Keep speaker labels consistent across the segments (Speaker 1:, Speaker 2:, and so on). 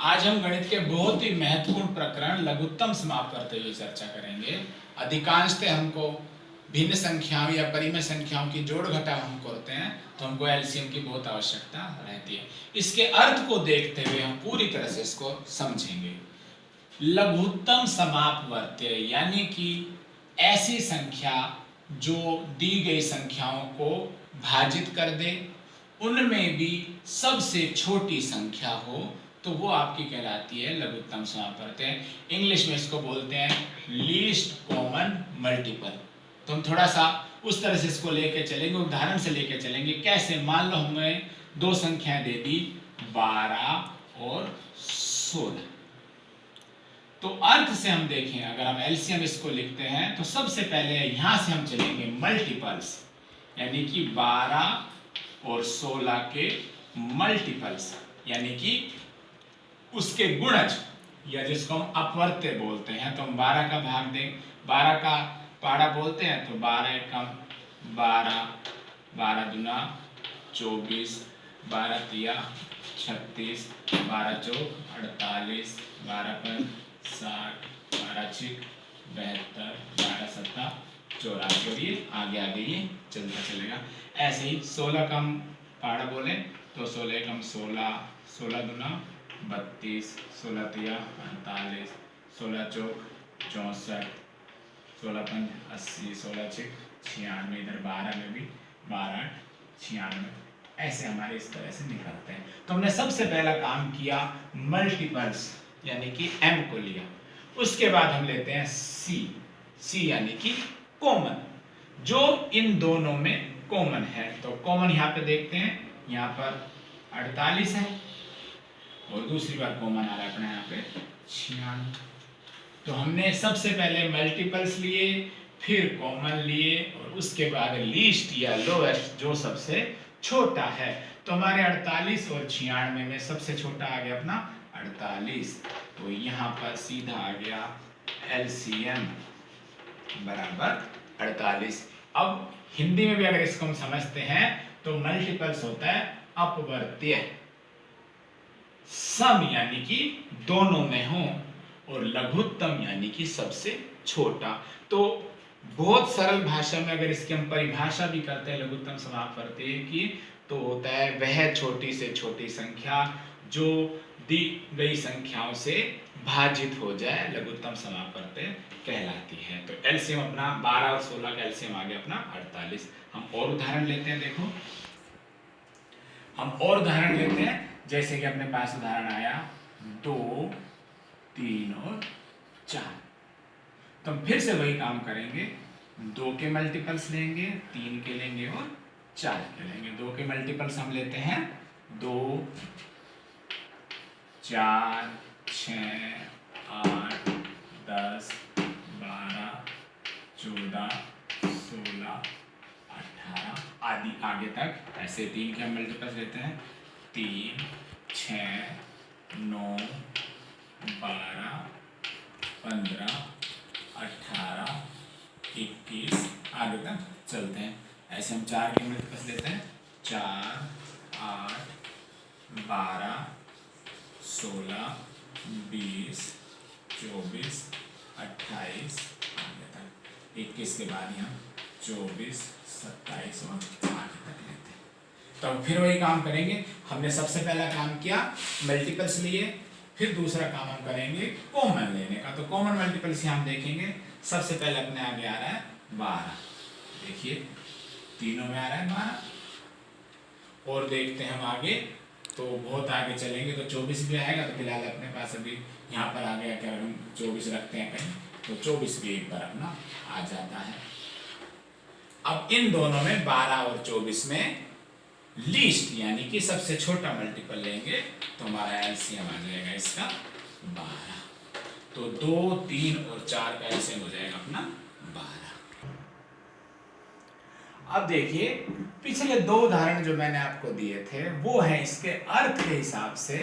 Speaker 1: आज हम गणित के बहुत ही महत्वपूर्ण प्रकरण लघुत्तम समाप्त करते हुए चर्चा करेंगे। अधिकांशतः हमको भिन्न संख्याओं या परिमेय संख्याओं की जोड़ घटाव हम करते हैं तो हमको एलसीएम की बहुत आवश्यकता रहती है। इसके अर्थ को देखते हुए हम पूरी तरह से इसको समझेंगे। लघुत्तम समापवर्त्य यानी कि ऐसी संख्या जो दी गई संख्याओं को भाजित कर दे, उनमें भी सबसे छोटी संख्या हो, तो वो आपकी कहलाती है लघुत्तम समापवर्त्य। इंग्लिश में इसको बोलते हैं लीस्ट कॉमन मल्टीपल। तो हम थोड़ा सा उस तरह से इसको लेके चलेंगे, उदाहरण से लेके चलेंगे। कैसे? मान लो हमें दो संख्याएं दे दी 12 और 16। तो अर्थ से हम देखें, अगर हम एलसीएम इसको लिखते हैं तो सबसे पहले यहां से हम चलेंगे मल्टीपल्स, यानी कि 12 और 16 के मल्टीपल्स, यानी कि उसके गुणज, या जिसको हम अपवर्त्य बोलते हैं। तो हम 12 का भाग दें, 12 का पाड़ा बोलते हैं, तो 12 एकम 12, 12 दूना 24, 12 तिया 36, 12 चौक 48, 12 पंच 60, 12 छिक 72, 12 सत्ता 84। और ये आगे आगे ये चलता चलेगा। ऐसे ही 16 का हम पाड़ा बोले तो 16 एकम 16, 16 दूना 32, 16 तिया 48, 16 चौक 64, 16 पंच 80, 16 छिक 96। इधर 12 में भी 12 96। ऐसे हमारे इस तरह से निकलते हैं। तो हमने सबसे पहला काम किया मल्टीपल्स, यानी कि m को लिया। उसके बाद हम लेते हैं c यानी कि कॉमन, जो इन दोनों में कॉमन है। तो कॉमन यहाँ पे देखते हैं, यहाँ पर 48 है और दूसरी बार कॉमन आ रहा है अपने यहाँ पे 96। तो हमने सबसे पहले मल्टीपल्स लिए, फिर कॉमन लिए, और उसके बाद लीस्ट या लोएस्ट, जो सबसे छोटा है। तो हमारे 48 और 96 में सबसे छोटा आ गया अपना 48। तो यहाँ पर सीधा आ गया एलसीएम बराबर 48। अब हिंदी में भी अगर इसको हम समझते हैं तो मल्टीपल्स होता है अपवर्त्य, सम यानी कि दोनों में हो, और लघुत्तम यानी कि सबसे छोटा। तो बहुत सरल भाषा में अगर इसकी हम परिभाषा भी करते हैं लघुत्तम समापवर्त्य की, तो होता है वह छोटी से छोटी संख्या जो दी गई संख्याओं से भाजित हो जाए, लघुत्तम समापवर्त्य कहलाती है। तो एलसीएम अपना 12 और 16 का एलसीएम आ गया अपना 48। हम और उदाहरण लेते हैं। देखो, हम और उदाहरण लेते हैं। जैसे कि अपने पास उदाहरण आया 2, 3 और 4। तो हम फिर से वही काम करेंगे, 2 के मल्टीपल्स लेंगे, 3 के लेंगे और 4 के लेंगे। 2 के मल्टीपल्स हम लेते हैं 2, 4, 6, 8, 10, 12, 14, 16, 18 आदि आगे तक। ऐसे 3 के हम मल्टीपल्स लेते हैं 3, 6, 9, 12, 15, 18, 21 आगे तक चलते हैं। ऐसे हम 4 के मल्टीपल्स लेते हैं 4, 8, 12, 16, 20, 24, 28 आगे तक। 21 के बाद यहाँ 24, 27 और आगे तक लेते हैं। तो फिर वही काम करेंगे। हमने सबसे पहला काम किया मल्टीपल्स लिए, फिर दूसरा काम हम करेंगे कॉमन लेने का। तो कॉमन मल्टीपल्स यहाँ हम देखेंगे। सबसे पहले अपने आगे आ रहा है 12। देखिए तीनों में आ रहा है 12। और देखते हैं हम आगे, तो बहुत आगे चलेंगे तो 24 भी आएगा। तो फिलहाल अपने पास अभी यहाँ पर आ गया, क्या हम 24 रखते हैं कहीं, तो 24 भी एक बार अपना आ जाता है। अब इन दोनों में 12 और 24 में लीस्ट यानी कि सबसे छोटा मल्टीपल लेंगे तो हमारा एलसीएम आ जाएगा इसका 12। तो 2, 3 और 4 का एलसीएम हो जाएगा अपना 12। अब देखिए, पिछले 2 उदाहरण जो मैंने आपको दिए थे वो है इसके अर्थ के हिसाब से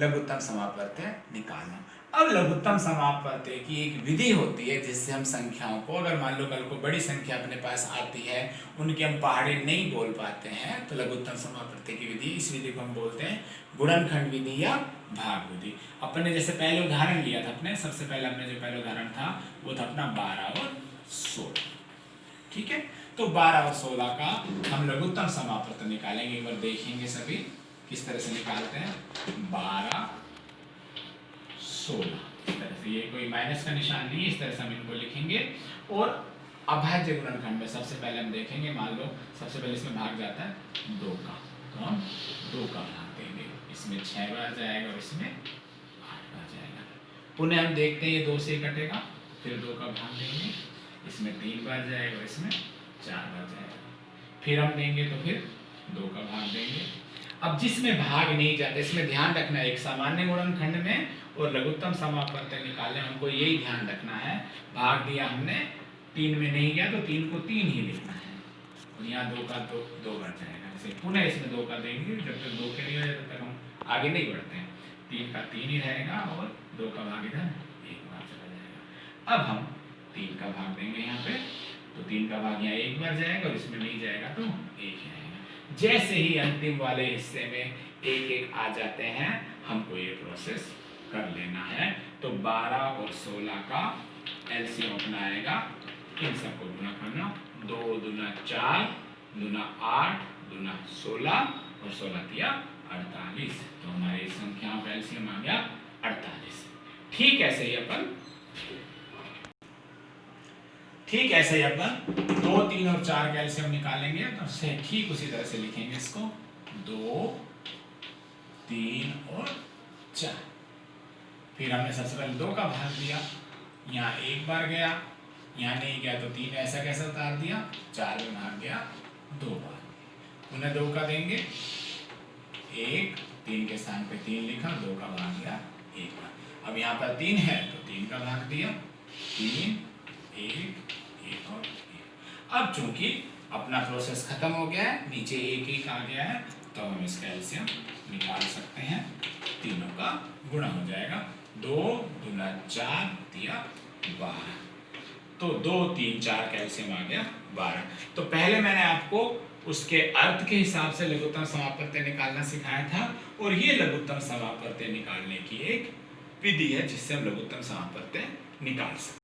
Speaker 1: लघुत्तम समापवर्त्य निकालना। अब लघुत्तम समापवर्त्य की एक विधि होती है जिससे हम संख्याओं को, अगर मान लो कल को बड़ी संख्या अपने पास आती है, उनके हम पहाड़े नहीं बोल पाते हैं, तो लघुत्तम समापवर्त्य की विधि, इस विधि को हम बोलते हैं गुणनखंड विधि या भाग विधि। अपने जैसे पहले उदाहरण लिया था, अपने सबसे पहले अपने जो पहले उदाहरण था वो था अपना 12 और 16। ठीक है, तो 12 और 16 का हम लघुत्तम समापवर्त्य निकालेंगे। एक बार देखेंगे सभी किस तरह से निकालते हैं। 12 16 इस तरह से, ये कोई माइनस का निशान नहीं है, इस तरह से हम इनको लिखेंगे। और अभाज्य गुणनखंड में सबसे पहले हम देखेंगे, मान लो सबसे पहले इसमें भाग जाता है 2 का, तो हम 2 का भाग देंगे, इसमें 6 बार जाएगा और इसमें 8 बार जाएगा। पुनः हम देखते हैं ये 2 से कटेगा, फिर 2 का भाग देंगे, इसमें 3 बार जाएगा और इसमें 4 बार जाएगा। फिर हम देंगे तो फिर 2 का भाग देंगे। अब जिसमें भाग नहीं जाता, इसमें ध्यान रखना है, एक सामान्य गुणनखंड में और लघुत्तम समापवर्त्य निकालने हमको यही ध्यान रखना है, भाग दिया हमने 3 में नहीं गया तो 3 को 3 ही लिखना है, और यहाँ 2 का 2 बार जाएगा। जैसे पुनः इसमें 2 का देंगे, जब तक 2 के नहीं हो जाए तब तक हम आगे नहीं बढ़ते हैं। 3 का 3 ही रहेगा और 2 का भाग इधर 1 बार चला जाएगा। अब हम 3 का भाग देंगे यहाँ पे, तो 3 का भाग यहाँ 1 बार जाएगा और इसमें नहीं जाएगा तो 1 जाएगा। जैसे ही अंतिम वाले हिस्से में 1 आ जाते हैं, हमको ये प्रोसेस कर लेना है। तो 12 और 16 का एलसीएम अपना आएगा, इन सबको गुणा करना, 2 दूना 4, दूना 8, दूना 16 और 16 दिया 48। तो हमारी संख्याओं का एलसीएम आ गया 48। ठीक ऐसे ही अपन 2, 3 और 4 का एलसीएम निकालेंगे, तो ठीक उसी तरह से लिखेंगे इसको, 2, 3 और 4। फिर हमने सबसे पहले 2 का भाग दिया, यहाँ 1 बार गया, यहाँ नहीं गया तो 3 ऐसा कैसे उतार दिया, 4 में भाग गया 2 बार। पुनः 2 का देंगे, 1, 3 के स्थान पे 3 लिखा, 2 का भाग गया 1 बार। अब यहाँ पर 3 है तो 3 का भाग दिया, 3, 1, 1 और 1। अब चूंकि अपना प्रोसेस खत्म हो गया है, नीचे 1 आ गया है, तो हम इसका एलसीएम निकाल सकते हैं, तीनों का गुणा हो जाएगा, 2 दूना 4 दिया 12। तो 2, 3, 4 का एलसीएम आ गया 12। तो पहले मैंने आपको उसके अर्थ के हिसाब से लघुत्तम समापवर्त्य निकालना सिखाया था, और ये लघुत्तम समापवर्त्य निकालने की एक विधि है जिससे हम लघुत्तम समापवर्त्य निकाल सकते हैं।